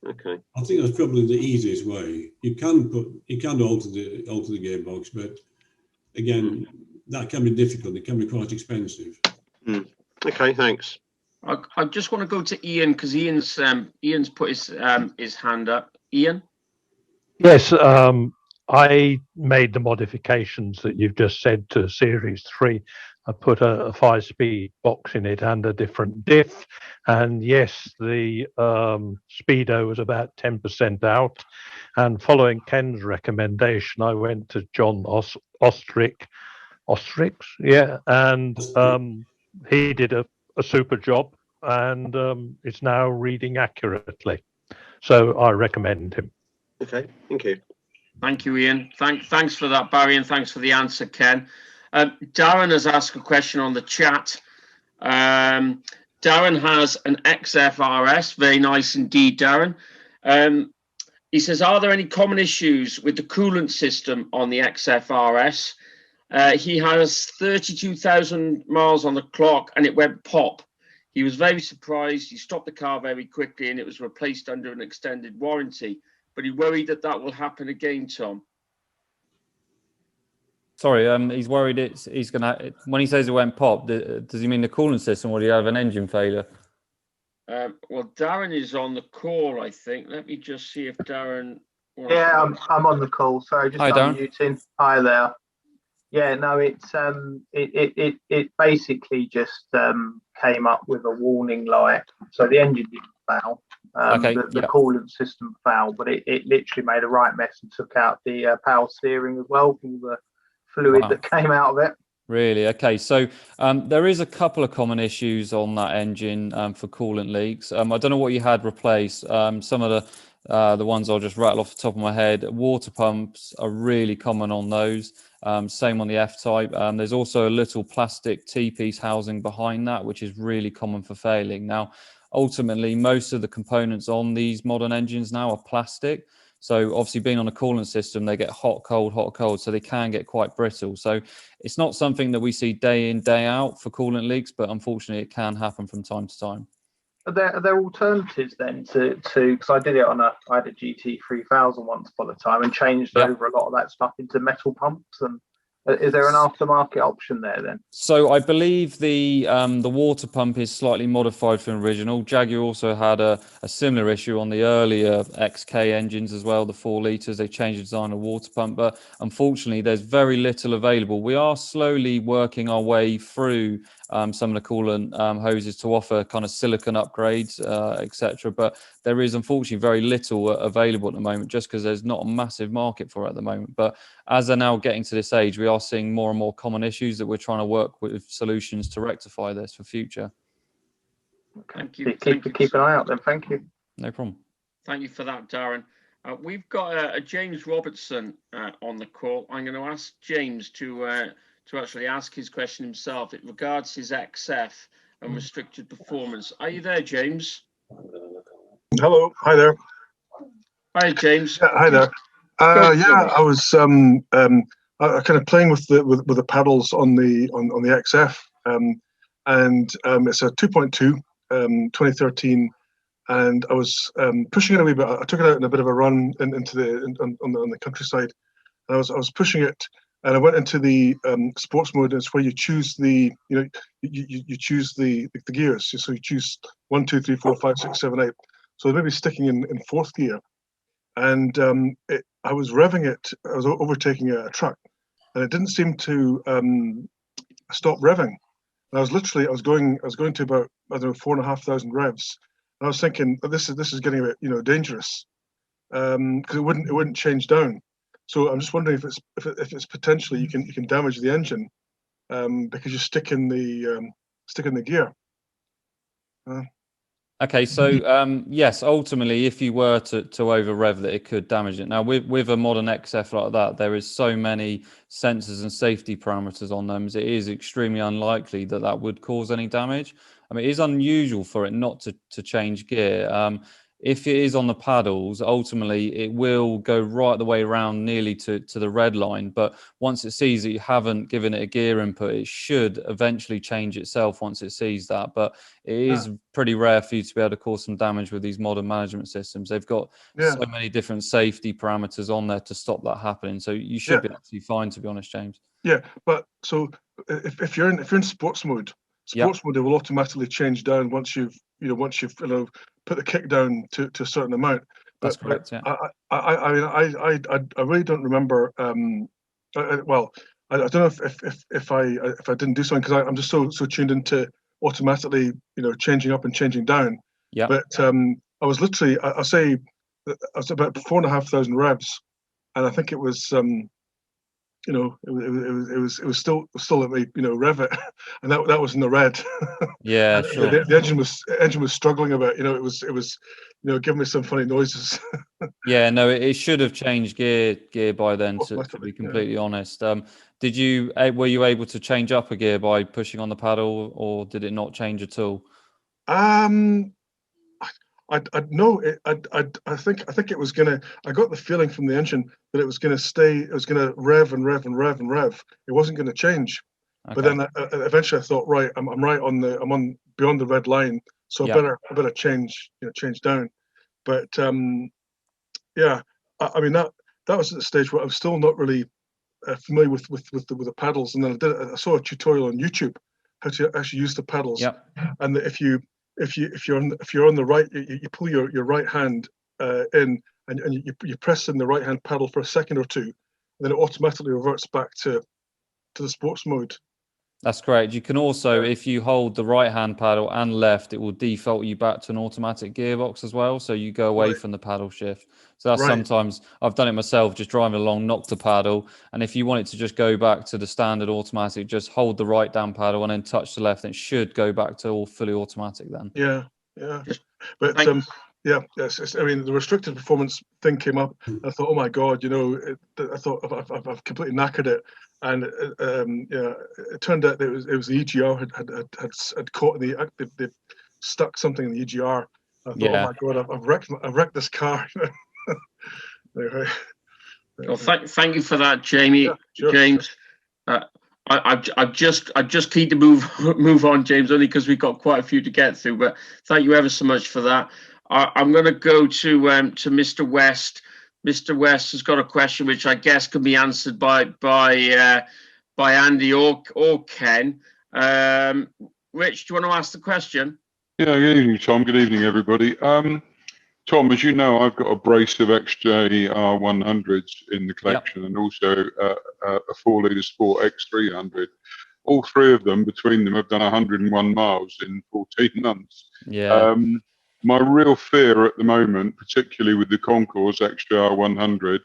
Okay. I think that's probably the easiest way. You can alter the gearbox, but again, that can be difficult. It can be quite expensive. Okay, thanks. I just want to go to Ian because Ian's put his hand up. Ian? Yes, I made the modifications that you've just said to Series 3. I put a 5-speed box in it and a different diff. And yes, the speedo was about 10% out. And following Ken's recommendation, I went to John Ostrich, yeah, and he did a super job, and it's now reading accurately. So I recommend him. Okay, thank you. Thank you, Ian. Thanks for that, Barry, and thanks for the answer, Ken. Darren has asked a question on the chat. Darren has an Xfrs, very nice indeed, Darren. He says, are there any common issues with the coolant system on the Xfrs? He has 32,000 miles on the clock and it went pop. He was very surprised. He stopped the car very quickly and it was replaced under an extended warranty. But he worried that will happen again, Tom. Sorry, he's worried he's gonna. When he says it went pop, does he mean the coolant system, or do you have an engine failure? Well, Darren is on the call, I think. Let me just see if Darren. Yeah, I'm on the call. Sorry, just unmuting. Hi there. Yeah, no, it's it basically just came up with a warning light. So the engine didn't fail. The coolant system failed, but it literally made a right mess and took out the power steering as well, all the fluid that came out of it. Really? Okay, so there is a couple of common issues on that engine for coolant leaks. I don't know what you had replaced. Some of the ones I'll just rattle off the top of my head. Water pumps are really common on those. Same on the F-Type. There's also a little plastic T-piece housing behind that, which is really common for failing. Now, ultimately, most of the components on these modern engines now are plastic. So obviously being on a coolant system, they get hot, cold, so they can get quite brittle. So it's not something that we see day in, day out for coolant leaks, but unfortunately it can happen from time to time. Are there alternatives then to because I had a GT 3000 once upon a time and changed over a lot of that stuff into metal pumps, and is there an aftermarket option there then? So I believe the water pump is slightly modified from original. Jaguar also had a similar issue on the earlier XK engines as well, the 4 litres. They changed the design of water pump, but unfortunately there's very little available. We are slowly working our way through some of the coolant hoses to offer kind of silicon upgrades, etc. But there is unfortunately very little available at the moment, just because there's not a massive market for it at the moment. But as they're now getting to this age, we are seeing more and more common issues that we're trying to work with solutions to rectify this for future. Okay. Thank you. Keep an eye out then. Thank you. No problem. Thank you for that, Darren. We've got a James Robertson on the call. I'm going to ask James to actually ask his question himself. It regards his XF and restricted performance. Are you there, James? Hello. Hi there. Hi, James. Yeah, hi there. I was kind of playing with the pedals on the XF, and it's a 2.2 2013, and I was pushing it a wee bit. I took it out in a bit of a run on the countryside, and I was pushing it, and I went into the sports mode. And it's where you choose you choose the gears. So you choose 1, 2, 3, 4, 5, 6, 7, 8. So maybe sticking in 4th gear. And I was revving it. I was overtaking a truck, and it didn't seem to stop revving. And I was going to about 4,500 revs. And I was thinking, this is getting a bit dangerous, because it wouldn't change down. So I'm just wondering if it's potentially you can damage the engine because you stick in the gear. Okay, so yes, ultimately, if you were to over rev that, it could damage it. Now, with a modern XF like that, there is so many sensors and safety parameters on them. It is extremely unlikely that would cause any damage. I mean, it is unusual for it not to change gear. if it is on the paddles, ultimately it will go right the way around nearly to the red line. But once it sees that you haven't given it a gear input, it should eventually change itself once it sees that. But it is pretty rare for you to be able to cause some damage with these modern management systems. They've got so many different safety parameters on there to stop that happening. So you should be absolutely fine, to be honest, James. Yeah, but so if you're in sports mode, mode it will automatically change down once you've put the kick down to a certain amount. That's correct. Yeah. I really don't remember. Well, I don't know if I didn't do something because I'm just so tuned into automatically changing up and changing down. Yeah. But I was literally I say I was about 4,500 revs, and I think it was it was still let me rev it, and that was in the red. Yeah, sure. The engine was struggling a bit. It was giving me some funny noises. Yeah, no, it should have changed gear by then. To be completely honest, were you able to change up a gear by pushing on the paddle, or did it not change at all? I think it was gonna. I got the feeling from the engine that it was gonna stay. It was gonna rev and rev and rev and rev. It wasn't gonna change. Okay. But then eventually I thought, right, I'm right I'm on beyond the red line, so I better change down. But I mean that was at the stage where I was still not really familiar with the paddles, and then I saw a tutorial on YouTube how to actually use the paddles. Yeah. And if you're on the right, you pull your right hand in, and you press in the right hand pedal for a second or two, and then it automatically reverts back to the sports mode. That's correct. You can also, if you hold the right hand paddle and left, it will default you back to an automatic gearbox as well. So you go away from the paddle shift. So that's sometimes, I've done it myself, just driving along, knock the paddle. And if you want it to just go back to the standard automatic, just hold the right down paddle and then touch the left, and it should go back to all fully automatic then. Yeah. But yes. I mean, the restricted performance thing came up. I thought, oh my God, I thought I've completely knackered it. And it turned out that it was the EGR had caught in they stuck something in the EGR. I thought, oh my God, I've wrecked this car. Anyway. Well, thank you for that, Jamie. Yeah, sure. James. I'm just keen to move on, James, only because we've got quite a few to get through. But thank you ever so much for that. I'm going to go to Mr. West. Mr. West has got a question which I guess can be answered by Andy or Ken. Rich, do you want to ask the question? Yeah, good evening, Tom. Good evening, everybody. Tom, as you know, I've got a brace of XJR 100s in the collection, and also a 4-litre Sport X300. All three of them, between them, have done 101 miles in 14 months. Yeah. My real fear at the moment, particularly with the Concours XJR 100,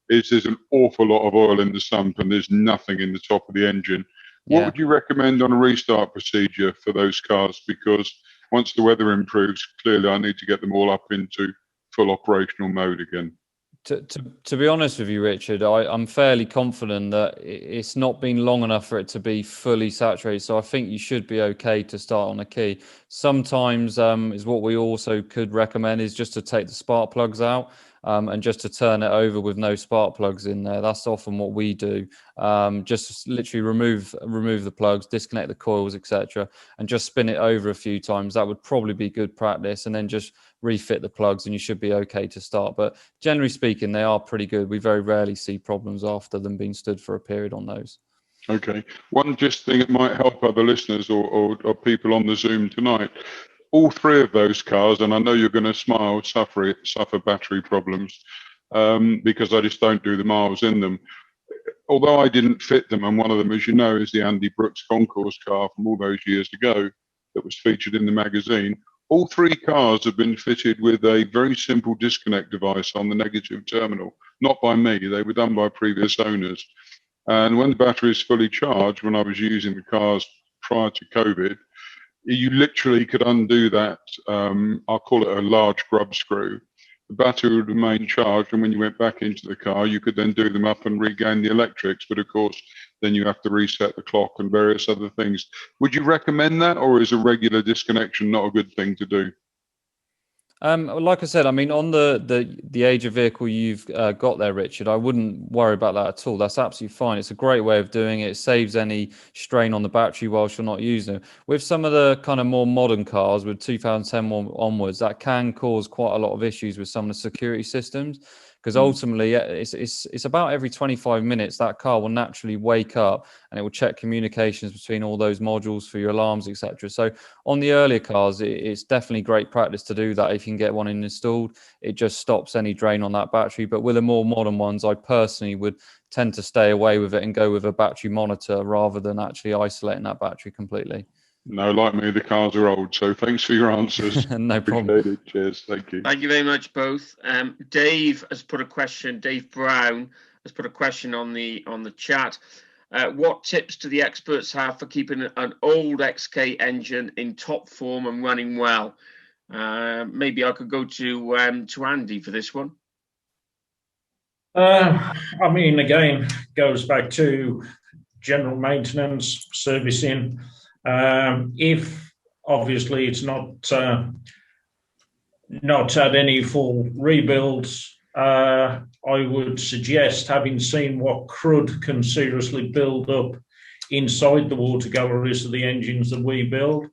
is there's an awful lot of oil in the sump and there's nothing in the top of the engine. What would you recommend on a restart procedure for those cars? Because once the weather improves, clearly I need to get them all up into full operational mode again. To be honest with you, Richard, I'm fairly confident that it's not been long enough for it to be fully saturated. So I think you should be okay to start on a key. Sometimes is what we also could recommend is just to take the spark plugs out and just to turn it over with no spark plugs in there. That's often what we do. Just literally remove the plugs, disconnect the coils, etc., and just spin it over a few times. That would probably be good practice, and then just refit the plugs and you should be okay to start. But generally speaking, they are pretty good. We very rarely see problems after them being stood for a period on those. Okay. One just thing that might help other listeners or people on the Zoom tonight. All three of those cars, and I know you're going to smile, suffer battery problems because I just don't do the miles in them. Although I didn't fit them, and one of them, as you know, is the Andy Brooks Concours car from all those years ago that was featured in the magazine. All three cars have been fitted with a very simple disconnect device on the negative terminal, not by me. They were done by previous owners. And when the battery is fully charged, when I was using the cars prior to COVID, you literally could undo that. I'll call it a large grub screw. The battery would remain charged, and when you went back into the car, you could then do them up and regain the electrics. But of course, then you have to reset the clock and various other things. Would you recommend that, or is a regular disconnection not a good thing to do? Like I said, I mean, on the age of vehicle you've got there, Richard, I wouldn't worry about that at all. That's absolutely fine. It's a great way of doing it. It saves any strain on the battery whilst you're not using it. With some of the kind of more modern cars with 2010 onwards, that can cause quite a lot of issues with some of the security systems. Because ultimately, it's about every 25 minutes that car will naturally wake up and it will check communications between all those modules for your alarms, etc. So on the earlier cars, it's definitely great practice to do that if you can get one installed. It just stops any drain on that battery. But with the more modern ones, I personally would tend to stay away with it and go with a battery monitor rather than actually isolating that battery completely. No, like me, the cars are old. So thanks for your answers. No problem. Cheers. Thank you. Thank you very much, both. Dave has put a question. Dave Brown has put a question on the chat. What tips do the experts have for keeping an old XK engine in top form and running well? Maybe I could go to Andy for this one. I mean, again, goes back to general maintenance, servicing. If obviously it's not had any full rebuilds, I would suggest, having seen what crud can seriously build up inside the water galleries of the engines that we build,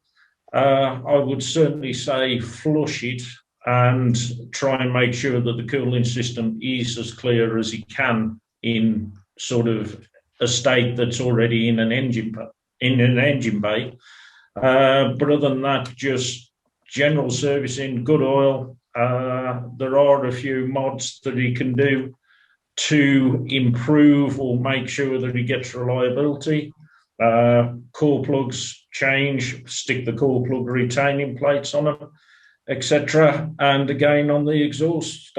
I would certainly say flush it and try and make sure that the cooling system is as clear as it can in sort of a state that's already in an engine bay. But other than that, just general servicing, good oil. There are a few mods that he can do to improve or make sure that he gets reliability. Core plugs change, stick the core plug retaining plates on them, etc. And again, on the exhaust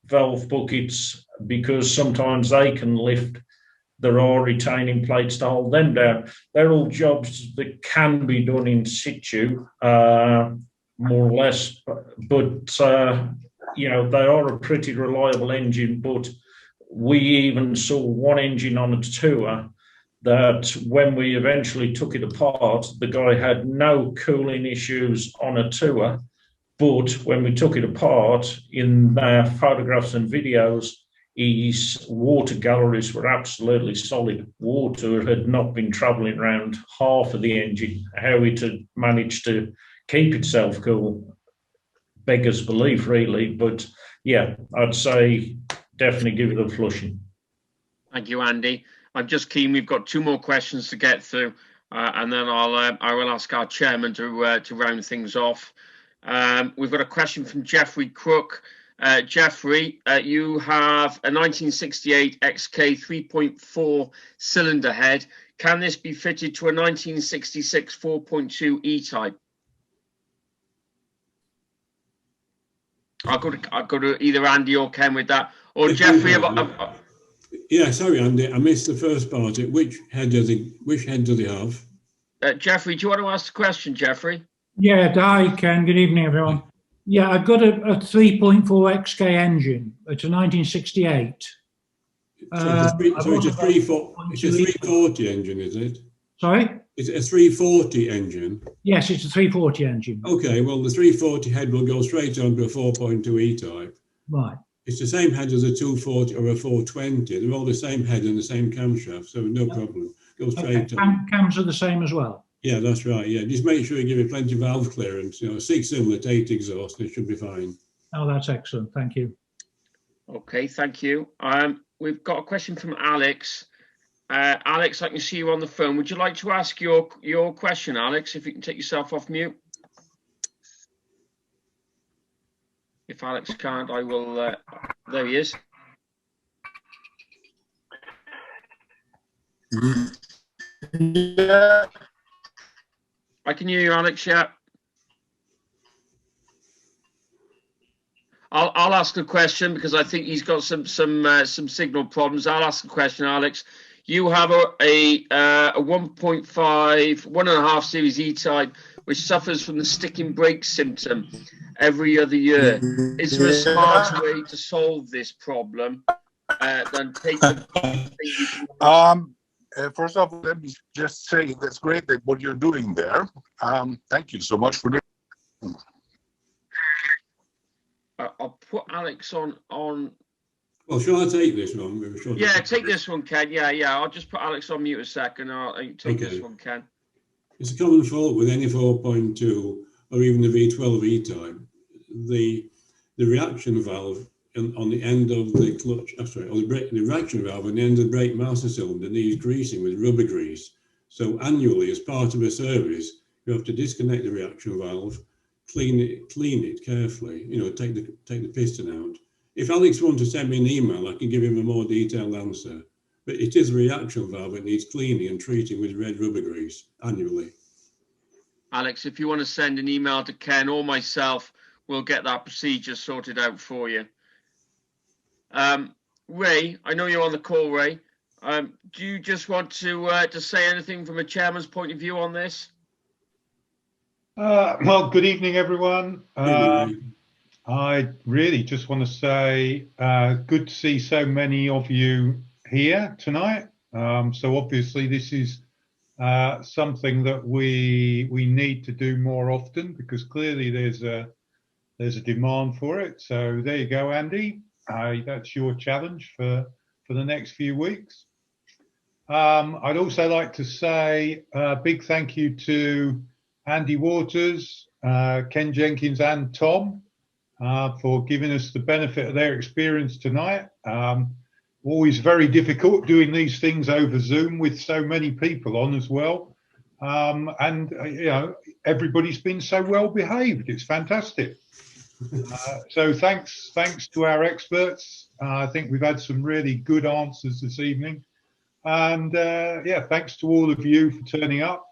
valve buckets, because sometimes they can lift, there are retaining plates to hold them down. They're all jobs that can be done in situ, more or less, but you know, they are a pretty reliable engine. But we even saw one engine on a tour that when we eventually took it apart, the guy had no cooling issues on a tour, but when we took it apart, in their photographs and videos, his water galleries were absolutely solid. Water had not been travelling around half of the engine. How it had managed to keep itself cool beggars belief, really. But yeah, I'd say definitely give it a flushing. Thank you, Andy. I'm just keen. We've got two more questions to get through, and then I will ask our chairman to round things off. We've got a question from Jeffrey Crook. Jeffrey, you have a 1968 XK 3.4 cylinder head. Can this be fitted to a 1966 4.2 E-Type? I'll go to either Andy or Ken with that. Or Jeffrey. Yeah, sorry, Andy, I missed the first part. Which head does he have? Jeffrey, do you want to ask the question, Jeffrey? Yeah, hi, Ken. Good evening, everyone. Yeah, I've got a 3.4 XK engine. It's a 1968. So it's a 340 engine, is it? Sorry? Is it a 340 engine? Yes, it's a 340 engine. Okay, well, the 340 head will go straight onto a 4.2 E-Type. Right. It's the same head as a 240 or a 420. They're all the same head and the same camshaft, so no problem. Go straight on. Cams are the same as well? Yeah, that's right. Yeah, just make sure you give it plenty of valve clearance. You know, 6 inlet, 8 exhaust, it should be fine. Oh, that's excellent. Thank you. Okay, thank you. We've got a question from Alex. Alex, I can see you on the phone. Would you like to ask your question, Alex, if you can take yourself off mute? If Alex can't, I will. There he is. Yeah. I can hear you, Alex. Yeah. I'll ask a question because I think he's got some signal problems. I'll ask a question, Alex. You have a 1.5 series E-Type which suffers from the sticking brake symptom every other year. Is there a smart way to solve this problem than take the first of all, let me just say that's great that what you're doing there. Thank you so much for Alex on. Well, shall I take this one? Yeah, take this one, Ken. Yeah. I'll just put Alex on mute a second. I'll take this one, Ken. It's a common fault with any 4.2 or even the V12E type. The reaction valve on the end of the clutch, the reaction valve on the end of the brake master cylinder needs greasing with rubber grease. So annually, as part of a service, you have to disconnect the reaction valve, clean it carefully. Take the piston out. If Alex wants to send me an email, I can give him a more detailed answer. But it is a reaction valve that needs cleaning and treating with red rubber grease annually. Alex, if you want to send an email to Ken or myself, we'll get that procedure sorted out for you. Ray, I know you're on the call, Ray. Do you just want to say anything from a chairman's point of view on this? Well, good evening, everyone. I really just want to say good to see so many of you here tonight. So obviously this is something that we need to do more often, because clearly there's a demand for it. So there you go, Andy. That's your challenge for the next few weeks. I'd also like to say a big thank you to Andy Waters, Ken Jenkins and Tom for giving us the benefit of their experience tonight. Always very difficult doing these things over Zoom with so many people on as well. And everybody's been so well behaved. It's fantastic. So thanks to our experts. I think we've had some really good answers this evening. And thanks to all of you for turning up.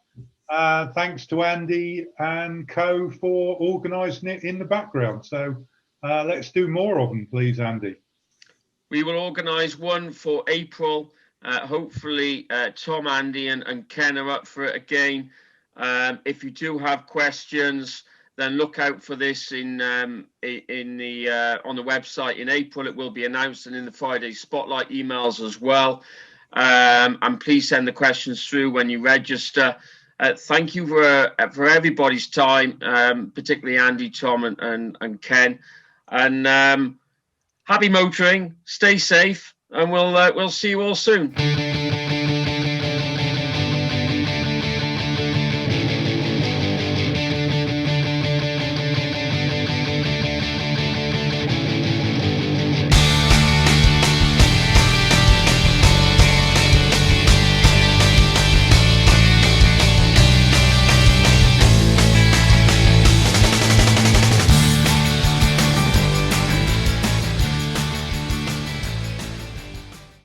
Thanks to Andy and co for organising it in the background. So let's do more of them, please, Andy. We will organise one for April. Hopefully, Tom, Andy, and Ken are up for it again. If you do have questions, then look out for this on the website in April. It will be announced, and in the Friday Spotlight emails as well. And please send the questions through when you register. Thank you for everybody's time, particularly Andy, Tom, and Ken. And happy motoring, stay safe, and we'll see you all soon.